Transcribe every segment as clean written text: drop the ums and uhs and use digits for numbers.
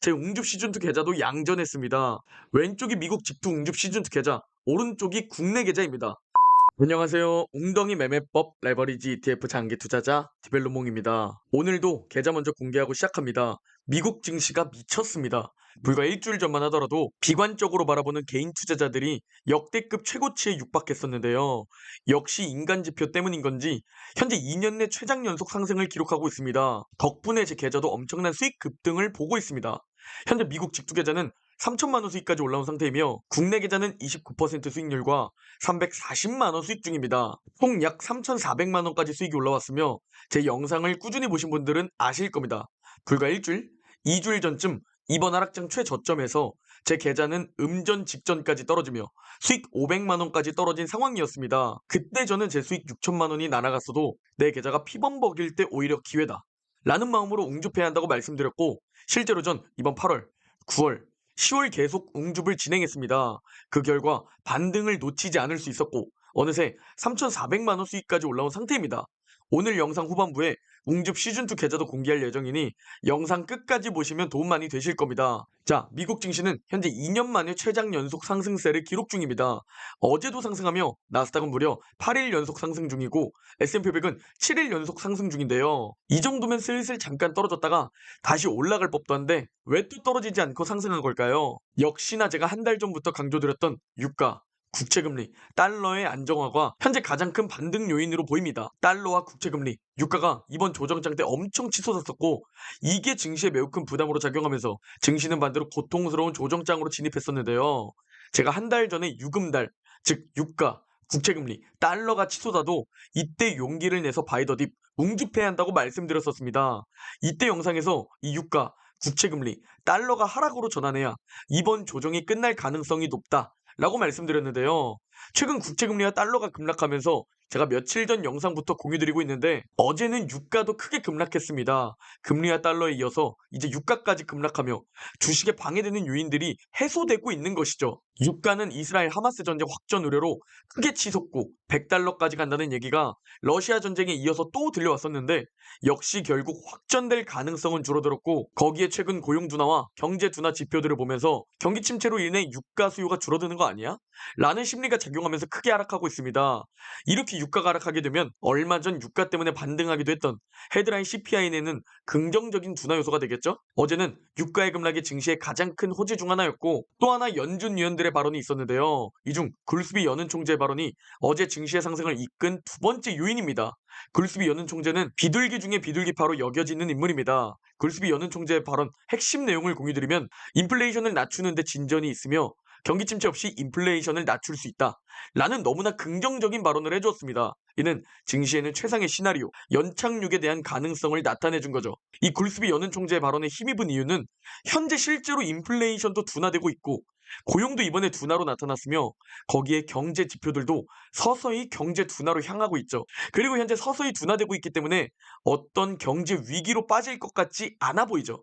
제 웅줍 시즌2 계좌도 양전했습니다. 왼쪽이 미국 직투 웅줍 시즌2 계좌, 오른쪽이 국내 계좌입니다. 안녕하세요. 웅덩이 매매법 레버리지 ETF 장기 투자자 디벨로몽입니다. 오늘도 계좌 먼저 공개하고 시작합니다. 미국 증시가 미쳤습니다. 불과 일주일 전만 하더라도 비관적으로 바라보는 개인 투자자들이 역대급 최고치에 육박했었는데요. 역시 인간 지표 때문인 건지 현재 2년 내 최장 연속 상승을 기록하고 있습니다. 덕분에 제 계좌도 엄청난 수익 급등을 보고 있습니다. 현재 미국 직투 계좌는 3천만 원 수익까지 올라온 상태이며 국내 계좌는 29% 수익률과 340만 원 수익 중입니다. 총 약 3,400만 원까지 수익이 올라왔으며 제 영상을 꾸준히 보신 분들은 아실 겁니다. 불과 일주일, 2주일 전쯤 이번 하락장 최저점에서 제 계좌는 음전 직전까지 떨어지며 수익 500만 원까지 떨어진 상황이었습니다. 그때 저는 제 수익 6천만 원이 날아갔어도 내 계좌가 피범벅일 때 오히려 기회다 라는 마음으로 웅줍해야 한다고 말씀드렸고, 실제로 전 이번 8월, 9월, 10월 계속 웅줍을 진행했습니다. 그 결과 반등을 놓치지 않을 수 있었고 어느새 3,400만 원 수익까지 올라온 상태입니다. 오늘 영상 후반부에 웅줍 시즌2 계좌도 공개할 예정이니 영상 끝까지 보시면 도움 많이 되실 겁니다. 자, 미국 증시는 현재 2년 만에 최장 연속 상승세를 기록 중입니다. 어제도 상승하며 나스닥은 무려 8일 연속 상승 중이고 S&P 500은 7일 연속 상승 중인데요. 이 정도면 슬슬 잠깐 떨어졌다가 다시 올라갈 법도 한데 왜 또 떨어지지 않고 상승한 걸까요? 역시나 제가 한 달 전부터 강조드렸던 유가, 국채금리, 달러의 안정화가 현재 가장 큰 반등 요인으로 보입니다. 달러와 국채금리, 유가가 이번 조정장 때 엄청 치솟았었고 이게 증시에 매우 큰 부담으로 작용하면서 증시는 반대로 고통스러운 조정장으로 진입했었는데요. 제가 한 달 전에 유금달, 즉 유가, 국채금리, 달러가 치솟아도 이때 용기를 내서 바이더딥, 웅집해야 한다고 말씀드렸었습니다. 이때 영상에서 이 유가, 국채금리, 달러가 하락으로 전환해야 이번 조정이 끝날 가능성이 높다 라고 말씀드렸는데요. 최근 국채금리와 달러가 급락하면서 제가 며칠 전 영상부터 공유드리고 있는데 어제는 유가도 크게 급락했습니다. 금리와 달러에 이어서 이제 유가까지 급락하며 주식에 방해되는 요인들이 해소되고 있는 것이죠. 유가는 이스라엘 하마스 전쟁 확전 우려로 크게 치솟고 100달러까지 간다는 얘기가 러시아 전쟁에 이어서 또 들려왔었는데 역시 결국 확전될 가능성은 줄어들었고, 거기에 최근 고용 둔화와 경제 둔화 지표들을 보면서 경기 침체로 인해 유가 수요가 줄어드는 거 아니야? 라는 심리가 작용하면서 크게 하락하고 있습니다. 이렇게 유가가 하락하게 되면 얼마 전 유가 때문에 반등하기도 했던 헤드라인 CPI는 긍정적인 둔화 요소가 되겠죠? 어제는 유가의 급락이 증시의 가장 큰 호재 중 하나였고, 또 하나 연준 위원들의 발언이 있었는데요. 이 중 굴스비 연은 총재의 발언이 어제 증시의 상승을 이끈 두 번째 요인입니다. 굴스비 연은 총재는 비둘기 중에 비둘기파로 여겨지는 인물입니다. 굴스비 연은 총재의 발언 핵심 내용을 공유드리면, 인플레이션을 낮추는 데 진전이 있으며 경기 침체 없이 인플레이션을 낮출 수 있다 라는 너무나 긍정적인 발언을 해주었습니다. 이는 증시에는 최상의 시나리오, 연착륙에 대한 가능성을 나타내준 거죠. 이 굴스비 연은 총재의 발언에 힘입은 이유는 현재 실제로 인플레이션도 둔화되고 있고 고용도 이번에 둔화로 나타났으며 거기에 경제 지표들도 서서히 경제 둔화로 향하고 있죠. 그리고 현재 서서히 둔화되고 있기 때문에 어떤 경제 위기로 빠질 것 같지 않아 보이죠.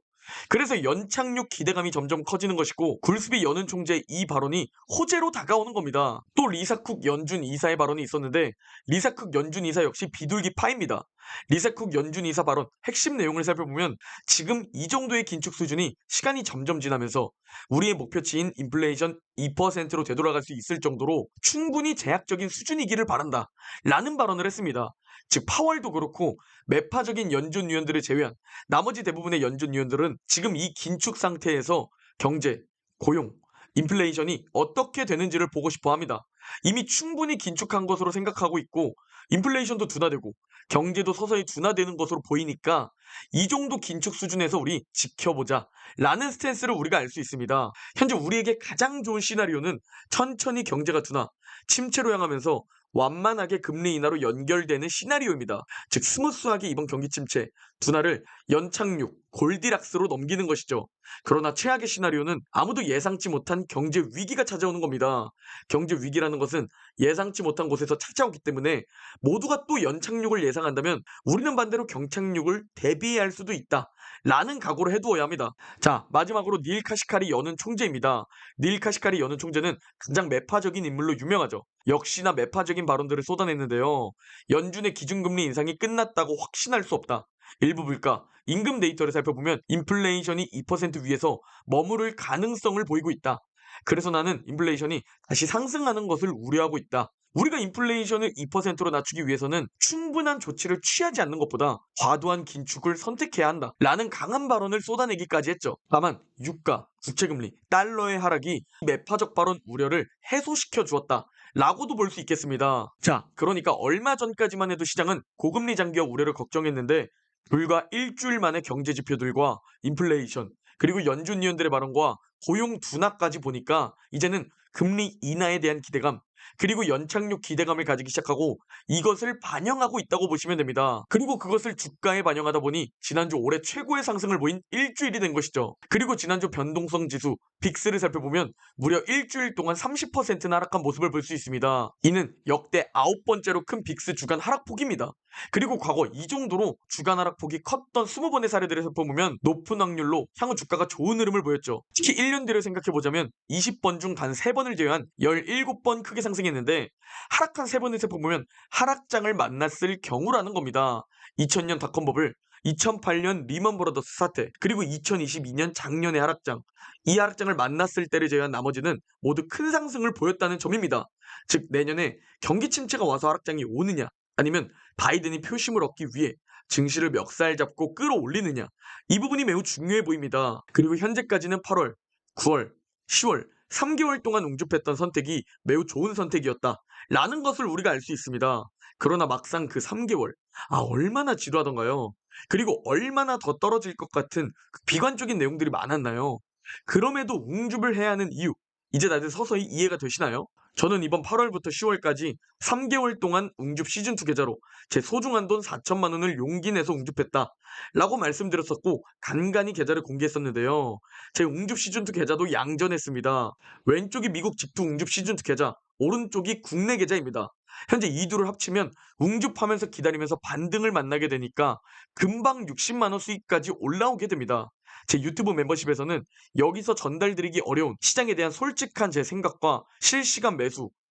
그래서 연착륙 기대감이 점점 커지는 것이고, 굴스비 연은 총재의 이 발언이 호재로 다가오는 겁니다. 또 리사쿡 연준 이사의 발언이 있었는데 리사쿡 연준 이사 역시 비둘기파입니다. 리사쿡 연준 이사 발언 핵심 내용을 살펴보면 지금 이 정도의 긴축 수준이 시간이 점점 지나면서 우리의 목표치인 인플레이션 2%로 되돌아갈 수 있을 정도로 충분히 제약적인 수준이기를 바란다 라는 발언을 했습니다. 즉 파월도 그렇고 매파적인 연준 위원들을 제외한 나머지 대부분의 연준 위원들은 지금 이 긴축 상태에서 경제, 고용, 인플레이션이 어떻게 되는지를 보고 싶어 합니다. 이미 충분히 긴축한 것으로 생각하고 있고 인플레이션도 둔화되고 경제도 서서히 둔화되는 것으로 보이니까 이 정도 긴축 수준에서 우리 지켜보자 라는 스탠스를 우리가 알 수 있습니다. 현재 우리에게 가장 좋은 시나리오는 천천히 경제가 둔화, 침체로 향하면서 완만하게 금리 인하로 연결되는 시나리오입니다. 즉 스무스하게 이번 경기 침체, 둔화를 연착륙, 골디락스로 넘기는 것이죠. 그러나 최악의 시나리오는 아무도 예상치 못한 경제 위기가 찾아오는 겁니다. 경제 위기라는 것은 예상치 못한 곳에서 찾아오기 때문에 모두가 또 연착륙을 예상한다면 우리는 반대로 경착륙을 대비해야 할 수도 있다 라는 각오를 해두어야 합니다. 자, 마지막으로 닐 카시카리 연은 총재입니다. 닐 카시카리 연은 총재는 가장 매파적인 인물로 유명하죠. 역시나 매파적인 발언들을 쏟아냈는데요. 연준의 기준금리 인상이 끝났다고 확신할 수 없다. 일부 물가, 임금 데이터를 살펴보면 인플레이션이 2% 위에서 머무를 가능성을 보이고 있다. 그래서 나는 인플레이션이 다시 상승하는 것을 우려하고 있다. 우리가 인플레이션을 2%로 낮추기 위해서는 충분한 조치를 취하지 않는 것보다 과도한 긴축을 선택해야 한다. 라는 강한 발언을 쏟아내기까지 했죠. 다만 유가, 국채금리, 달러의 하락이 매파적 발언 우려를 해소시켜 주었다. 라고도 볼 수 있겠습니다. 자, 그러니까 얼마 전까지만 해도 시장은 고금리 장기화 우려를 걱정했는데 불과 일주일 만에 경제 지표들과 인플레이션, 그리고 연준 위원들의 발언과 고용 둔화까지 보니까 이제는 금리 인하에 대한 기대감, 그리고 연착륙 기대감을 가지기 시작하고 이것을 반영하고 있다고 보시면 됩니다. 그리고 그것을 주가에 반영하다 보니 지난주 올해 최고의 상승을 보인 일주일이 된 것이죠. 그리고 지난주 변동성 지수 빅스를 살펴보면 무려 일주일 동안 30%나 하락한 모습을 볼 수 있습니다. 이는 역대 9번째로 큰 빅스 주간 하락폭입니다. 그리고 과거 이 정도로 주간 하락폭이 컸던 20번의 사례들을 살펴보면 높은 확률로 향후 주가가 좋은 흐름을 보였죠. 특히 1년 뒤를 생각해보자면 20번 중 단 3번을 제외한 17번 크게 상승했는데 하락한 3번을 살펴보면 하락장을 만났을 경우라는 겁니다. 2000년 닷컴버블, 2008년 리먼 브라더스 사태, 그리고 2022년 작년의 하락장, 이 하락장을 만났을 때를 제외한 나머지는 모두 큰 상승을 보였다는 점입니다. 즉 내년에 경기 침체가 와서 하락장이 오느냐, 아니면 바이든이 표심을 얻기 위해 증시를 멱살 잡고 끌어올리느냐, 이 부분이 매우 중요해 보입니다. 그리고 현재까지는 8월, 9월, 10월 3개월 동안 웅줍했던 선택이 매우 좋은 선택이었다 라는 것을 우리가 알 수 있습니다. 그러나 막상 그 3개월, 얼마나 지루하던가요? 그리고 얼마나 더 떨어질 것 같은 그 비관적인 내용들이 많았나요? 그럼에도 웅줍을 해야 하는 이유, 이제 다들 서서히 이해가 되시나요? 저는 이번 8월부터 10월까지 3개월 동안 웅줍 시즌2 계좌로 제 소중한 돈 4천만 원을 용기 내서 웅줍했다 라고 말씀드렸었고 간간히 계좌를 공개했었는데요. 제 웅줍 시즌2 계좌도 양전했습니다. 왼쪽이 미국 직투 웅줍 시즌2 계좌, 오른쪽이 국내 계좌입니다. 현재 이 둘을 합치면 웅줍하면서 기다리면서 반등을 만나게 되니까 금방 60만 원 수익까지 올라오게 됩니다. 제 유튜브 멤버십에서는 여기서 전달드리기 어려운 시장에 대한 솔직한 제 생각과 실시간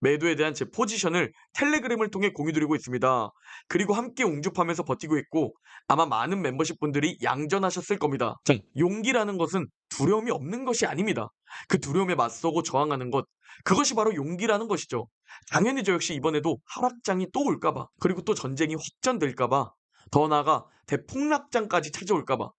매도에 대한 제 포지션을 텔레그램을 통해 공유드리고 있습니다. 그리고 함께 웅줍하면서 버티고 있고 아마 많은 멤버십 분들이 양전하셨을 겁니다. 자, 용기라는 것은 두려움이 없는 것이 아닙니다. 그 두려움에 맞서고 저항하는 것, 그것이 바로 용기라는 것이죠. 당연히 저 역시 이번에도 하락장이 또 올까봐, 그리고 또 전쟁이 확전될까봐, 더 나아가 대폭락장까지 찾아올까봐,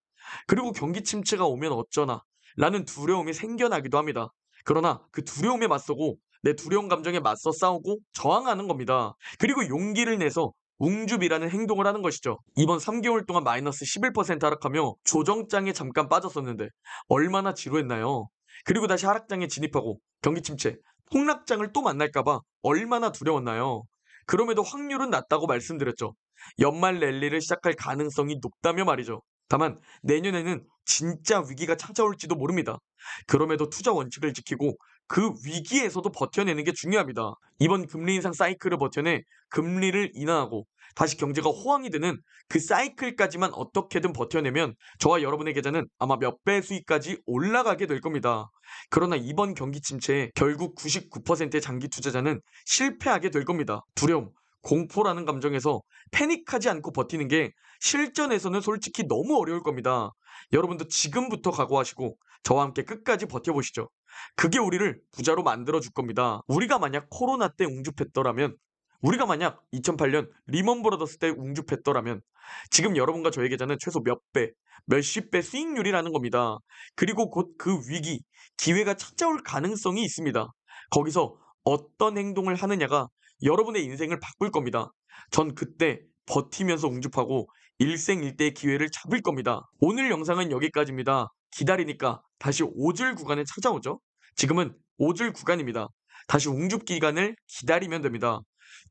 그리고 경기 침체가 오면 어쩌나 라는 두려움이 생겨나기도 합니다. 그러나 그 두려움에 맞서고 내 두려운 감정에 맞서 싸우고 저항하는 겁니다. 그리고 용기를 내서 웅줍이라는 행동을 하는 것이죠. 이번 3개월 동안 마이너스 11% 하락하며 조정장에 잠깐 빠졌었는데 얼마나 지루했나요? 그리고 다시 하락장에 진입하고 경기 침체, 폭락장을 또 만날까봐 얼마나 두려웠나요? 그럼에도 확률은 낮다고 말씀드렸죠. 연말 랠리를 시작할 가능성이 높다며 말이죠. 다만 내년에는 진짜 위기가 찾아올지도 모릅니다. 그럼에도 투자 원칙을 지키고 그 위기에서도 버텨내는 게 중요합니다. 이번 금리 인상 사이클을 버텨내 금리를 인하하고 다시 경제가 호황이 되는 그 사이클까지만 어떻게든 버텨내면 저와 여러분의 계좌는 아마 몇 배 수익까지 올라가게 될 겁니다. 그러나 이번 경기 침체에 결국 99%의 장기 투자자는 실패하게 될 겁니다. 두려움, 공포라는 감정에서 패닉하지 않고 버티는 게 실전에서는 솔직히 너무 어려울 겁니다. 여러분도 지금부터 각오하시고 저와 함께 끝까지 버텨보시죠. 그게 우리를 부자로 만들어 줄 겁니다. 우리가 만약 코로나 때 웅줍했더라면, 우리가 만약 2008년 리먼 브라더스 때 웅줍했더라면 지금 여러분과 저의 계좌는 최소 몇 배, 몇십 배 수익률이라는 겁니다. 그리고 곧 그 위기, 기회가 찾아올 가능성이 있습니다. 거기서 어떤 행동을 하느냐가 여러분의 인생을 바꿀 겁니다. 전 그때 버티면서 웅줍하고 일생일대의 기회를 잡을 겁니다. 오늘 영상은 여기까지입니다. 기다리니까 다시 5줄 구간에 찾아오죠. 지금은 5줄 구간입니다. 다시 웅줍 기간을 기다리면 됩니다.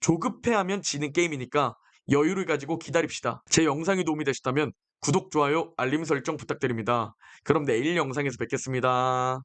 조급해하면 지는 게임이니까 여유를 가지고 기다립시다. 제 영상이 도움이 되셨다면 구독, 좋아요, 알림 설정 부탁드립니다. 그럼 내일 영상에서 뵙겠습니다.